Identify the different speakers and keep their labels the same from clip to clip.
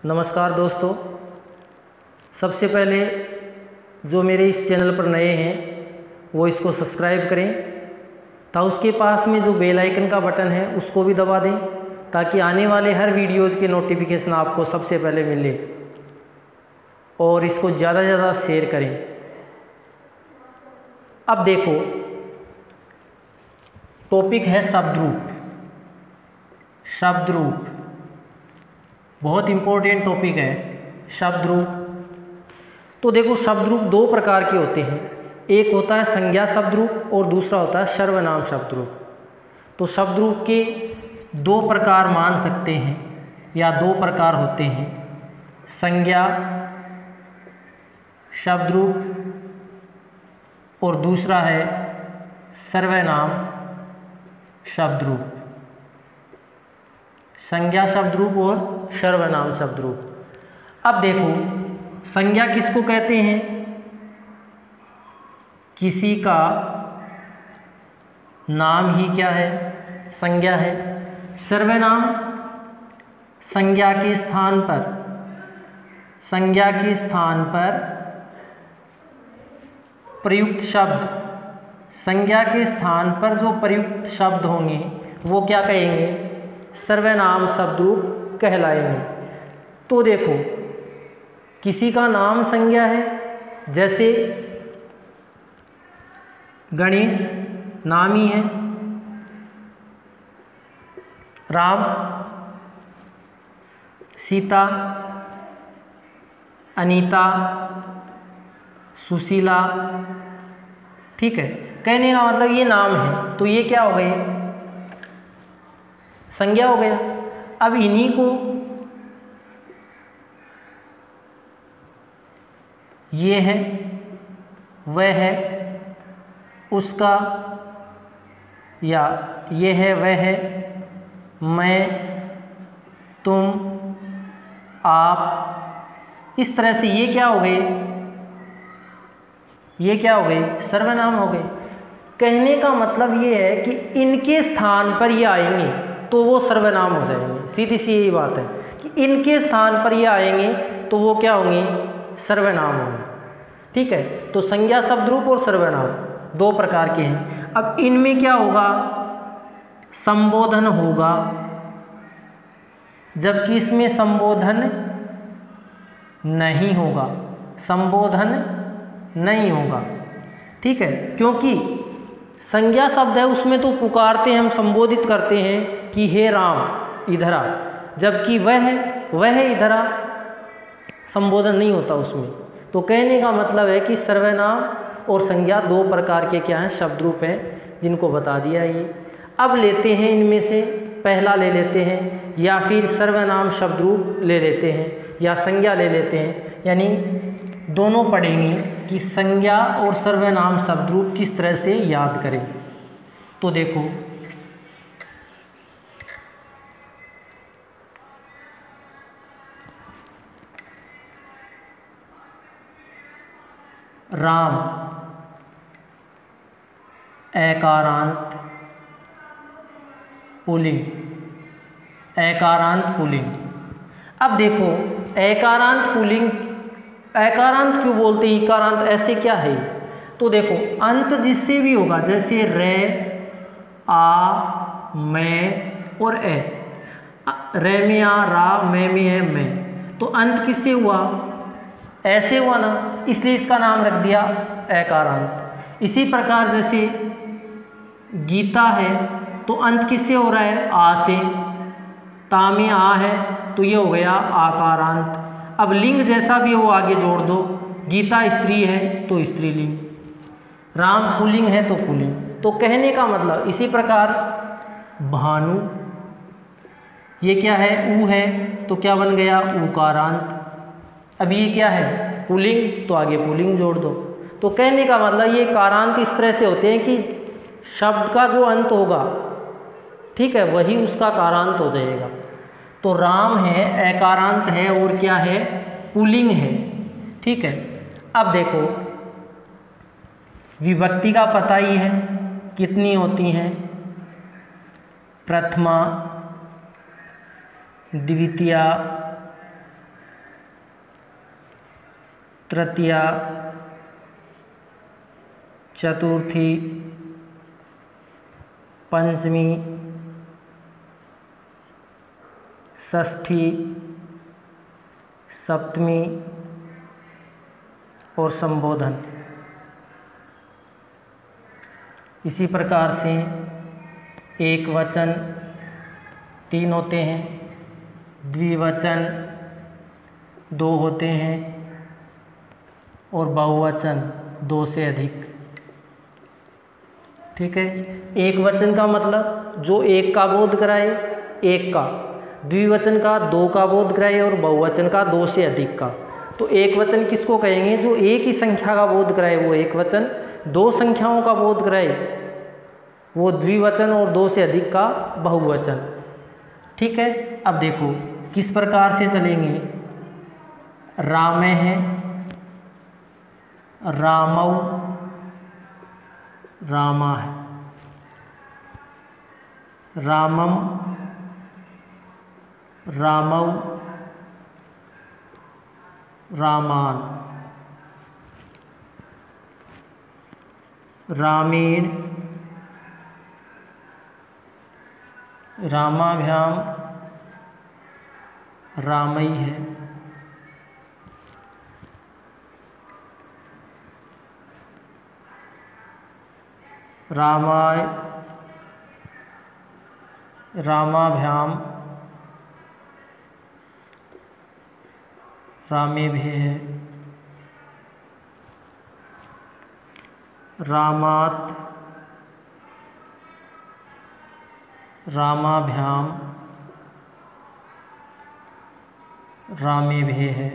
Speaker 1: नमस्कार दोस्तों, सबसे पहले जो मेरे इस चैनल पर नए हैं वो इसको सब्सक्राइब करें तथा उसके पास में जो बेल आइकन का बटन है उसको भी दबा दें ताकि आने वाले हर वीडियोज़ के नोटिफिकेशन आपको सबसे पहले मिले और इसको ज़्यादा से ज़्यादा शेयर करें। अब देखो, टॉपिक है शब्द रूप। बहुत इम्पोर्टेंट टॉपिक है शब्द रूप। तो देखो, शब्द रूप दो प्रकार के होते हैं, एक होता है संज्ञा शब्द रूप और दूसरा होता है सर्वनाम शब्द रूप। तो शब्द रूप के दो प्रकार मान सकते हैं या दो प्रकार होते हैं, संज्ञा शब्द रूप और दूसरा है सर्वनाम शब्द रूप। संज्ञा शब्द रूप और सर्वनाम शब्द रूप। अब देखो, संज्ञा किसको कहते हैं? किसी का नाम ही क्या है? संज्ञा है। सर्वनाम संज्ञा के स्थान पर प्रयुक्त शब्द, संज्ञा के स्थान पर जो प्रयुक्त शब्द होंगे वो क्या कहेंगे? सर्वनाम शब्द रूप कहलाएंगे। तो देखो, किसी का नाम संज्ञा है, जैसे गणेश नाम ही है, राम, सीता, अनीता, सुशीला। ठीक है, कहने का मतलब ये नाम है, तो ये क्या हो गए? संज्ञा हो गया। अब इन्हीं को ये है, वह है, उसका, या ये है, वह है, मैं, तुम, आप, इस तरह से ये क्या हो गए? ये क्या हो गए? सर्वनाम हो गए। कहने का मतलब ये है कि इनके स्थान पर ये आएंगे तो वो सर्वनाम हो जाएंगे। सीधी सी यही बात है कि इनके स्थान पर ये आएंगे तो वो क्या होंगे? सर्वनाम होंगे। ठीक है, तो संज्ञा शब्द रूप और सर्वनाम दो प्रकार के हैं। अब इनमें क्या होगा? संबोधन होगा, जबकि इसमें संबोधन नहीं होगा। संबोधन नहीं होगा। ठीक है, क्योंकि संज्ञा शब्द है उसमें तो पुकारते हैं, हम संबोधित करते हैं कि हे राम इधर आ, जबकि वह है इधर आ, संबोधन नहीं होता उसमें। तो कहने का मतलब है कि सर्वनाम और संज्ञा दो प्रकार के क्या हैं? शब्द रूप हैं, जिनको बता दिया ये। अब लेते हैं इनमें से पहला ले लेते हैं, या फिर सर्वनाम शब्द रूप ले लेते हैं या संज्ञा ले लेते हैं, यानी दोनों पढ़ेंगे कि संज्ञा और सर्वनाम शब्द रूप किस तरह से याद करें। तो देखो, राम एकारांत पुल्लिंग, एकारांत पुल्लिंग। अब देखो, एकारांत पुल्लिंग, एकारांत क्यों बोलते हैं? इकारांत ऐसे क्या है? तो देखो, अंत जिससे भी होगा, जैसे रे, आ, मैं और ए, रे में आ, रा, मैं में है, मैं, तो अंत किससे हुआ? ऐसे हुआ ना, इसलिए इसका नाम रख दिया एकारांत। इसी प्रकार जैसे गीता है तो अंत किससे हो रहा है? आ से, ता में आ है तो ये हो गया आकारांत। अब लिंग जैसा भी हो आगे जोड़ दो, गीता स्त्री है तो स्त्रीलिंग, राम पुल्लिंग है तो पुल्लिंग। तो कहने का मतलब इसी प्रकार भानु, ये क्या है? ऊ है तो क्या बन गया? ऊकारांत। अब ये क्या है? पुल्लिंग, तो आगे पुल्लिंग जोड़ दो। तो कहने का मतलब ये कारांत इस तरह से होते हैं कि शब्द का जो अंत होगा, ठीक है, वही उसका कारांत हो जाएगा। तो राम है एकारांत है और क्या है? पुल्लिंग है। ठीक है, अब देखो, विभक्ति का पता ही है कितनी होती हैं? प्रथमा, द्वितीया, तृतीया, चतुर्थी, पंचमी, षष्ठी, सप्तमी और संबोधन। इसी प्रकार से एक वचन 3 होते हैं, द्विवचन 2 होते हैं और बहुवचन 2 से अधिक। ठीक है। एक वचन का मतलब जो एक का बोध कराए, एक का, द्विवचन का 2 का बोध कराए और बहुवचन का 2 से अधिक का। तो एक वचन किसको कहेंगे? जो एक ही संख्या का बोध कराए वो एक वचन, 2 संख्याओं का बोध कराए वो द्विवचन और 2 से अधिक का बहुवचन। ठीक है। अब देखो किस प्रकार से चलेंगे। रामे है, रामौ, रामा है, रामम, रामौ, रामान, रामेण, रामाभ्याम, रामई है, रामाय, रामाभ्याम, रामेभ्य है, रामात, रामाभ्याम, रामेभ्य है,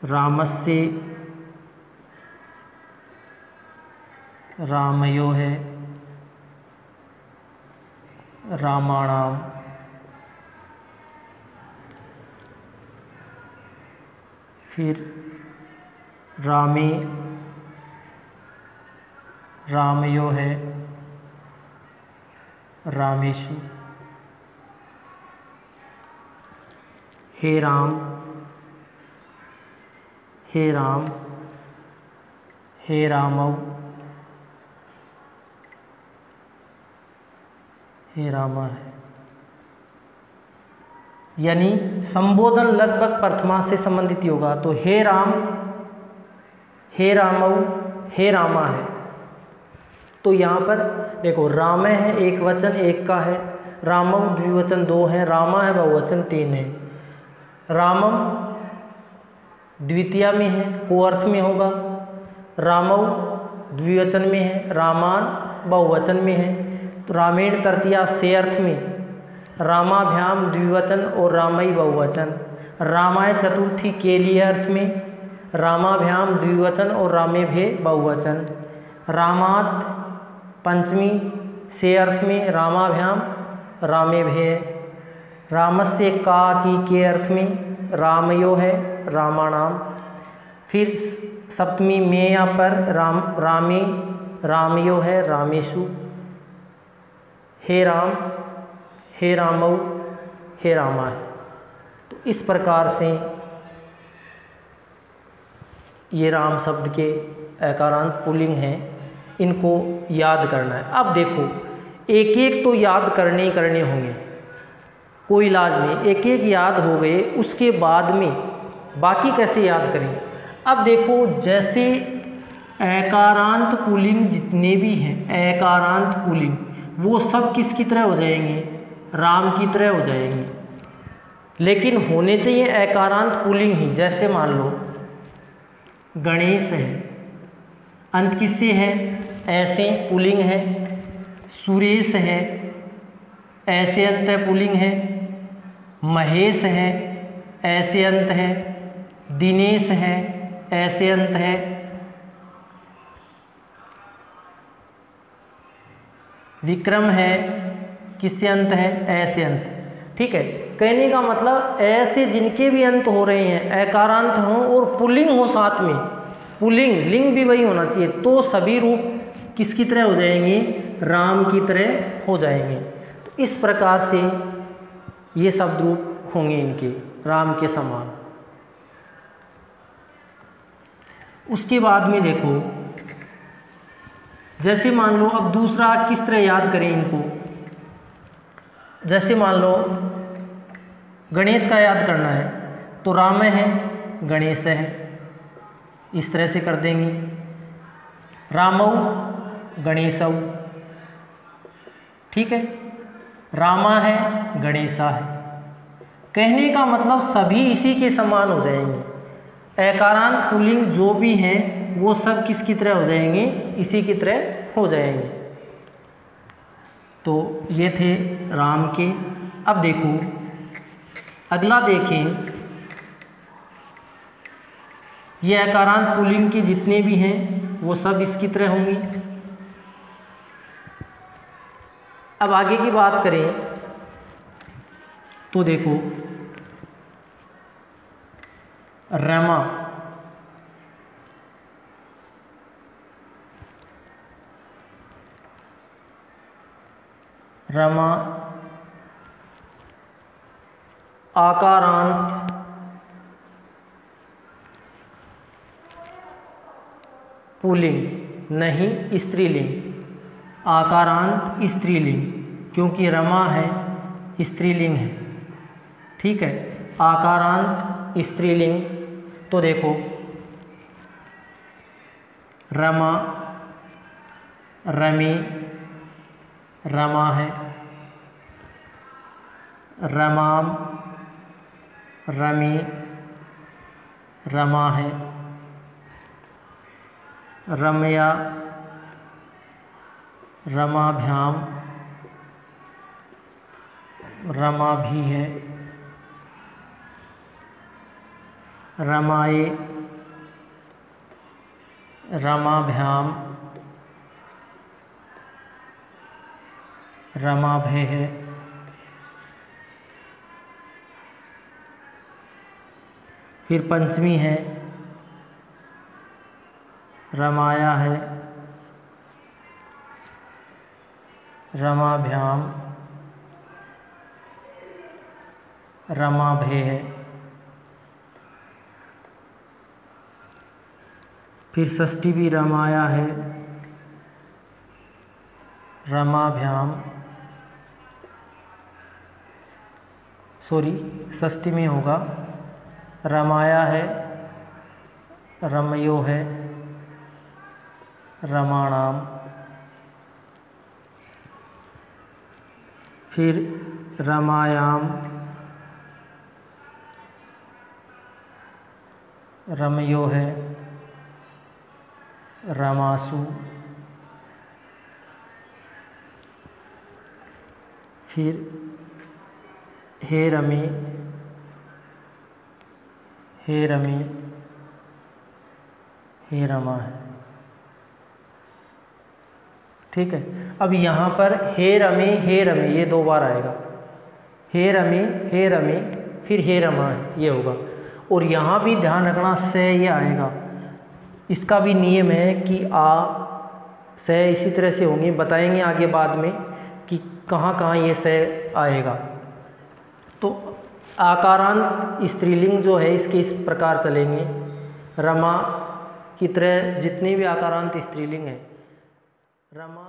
Speaker 1: रामस्य, रामयो है, रामाणाम, फिर रामे, रामयो है, रामेशु, हे राम, हे राम, हे रामौ, हे रामा है। यानी संबोधन लगभग प्रथमा से संबंधित होगा। तो हे राम, हे रामौ, हे रामा है। तो यहाँ पर देखो राम है एक वचन 1 का है, रामौ द्विवचन 2 है, रामा है बहुवचन 3 है। रामम द्वितीया में है, को अर्थ में होगा। रामौ द्विवचन में है, रामान बहुवचन में है। तो रामेण तृतीया से अर्थ में, रामाभ्याम द्विवचन और रामई बहुवचन। रामाय चतुर्थी के लिए अर्थ में, रामाभ्याम द्विवचन और रामेभ्य बहुवचन। रामात पंचमी से अर्थ में, रामाभ्याम रामेभ्य। रामस्य का की के अर्थ में, रामयो है, रामाणाम। फिर सप्तमी में या पर रामे, रामयो है, रामेशु। हे राम, हे रामौ, हे रामा है। तो इस प्रकार से ये राम शब्द के एकारांत पुल्लिंग हैं, इनको याद करना है। अब देखो एक एक तो याद करने ही करने होंगे, कोई इलाज नहीं। एक एक याद हो गए, उसके बाद में बाकी कैसे याद करें। अब देखो जैसे एकारांत पुल्लिंग जितने भी हैं, एकारांत पुल्लिंग वो सब किसकी तरह हो जाएंगे? राम की तरह हो जाएंगे। लेकिन होने चाहिए एकारांत पुल्लिंग ही। जैसे मान लो गणेश है, अंत किससे है? ऐसे पुल्लिंग है। सुरेश है, ऐसे अंत है, पुल्लिंग है। महेश है, ऐसे अंत है। दिनेश है, ऐसे अंत है। विक्रम है, किससे अंत है? ऐसे अंत। ठीक है। कहने का मतलब ऐसे जिनके भी अंत हो रहे हैं एकारांत हों और पुल्लिंग हो साथ में, पुल्लिंग लिंग भी वही होना चाहिए, तो सभी रूप किसकी तरह हो जाएंगे? राम की तरह हो जाएंगे। तो इस प्रकार से ये शब्द रूप होंगे इनके, राम के समान। उसके बाद में देखो, जैसे मान लो अब दूसरा किस तरह याद करें इनको। जैसे मान लो गणेश का याद करना है तो राम है, गणेश है, इस तरह से कर देंगे। रामौ गणेशौ, ठीक है। रामा है, गणेशा है। कहने का मतलब सभी इसी के समान हो जाएंगे। एकारांत पुल्लिंग जो भी हैं वो सब किसकी तरह हो जाएंगे, इसी की तरह हो जाएंगे। तो ये थे राम के। अब देखो अगला देखें, ये एकारांत पुल्लिंग के जितने भी हैं वो सब इसकी तरह होंगी। अब आगे की बात करें तो देखो रमा, रमा आकारांत पुल्लिंग नहीं स्त्रीलिंग, आकारांत स्त्रीलिंग, क्योंकि रमा है स्त्रीलिंग है, ठीक है। आकारांत स्त्रीलिंग, तो देखो रमा, रमे, रमा है। रमाम, रमे, रमा है। रमया, रमाभ्याम, रमा भी है। रमाए, रमाभ्याम, रमाभय है। फिर पंचमी है, रमाया है, रमाभ्याम, रमाभय है। फिर षष्ठी भी रमाया है, रमाभ्याम, सॉरी षष्ठी में होगा, रमाया है, रमयो है, रमाणाम। फिर रमायाम, रमयो है, रमासु। फिर हे रमे, हे रमे, हे रमा है, ठीक है। अब यहाँ पर हे रमे ये 2 बार आएगा। हे रमे फिर हे रमा है, ये होगा। और यहाँ भी ध्यान रखना से ये आएगा, इसका भी नियम है कि आ से इसी तरह से होंगे, बताएंगे आगे बाद में कि कहाँ कहाँ ये से आएगा। तो आकारांत स्त्रीलिंग जो है इसके इस प्रकार चलेंगे। रमा की तरह जितने भी आकारांत स्त्रीलिंग है, रमा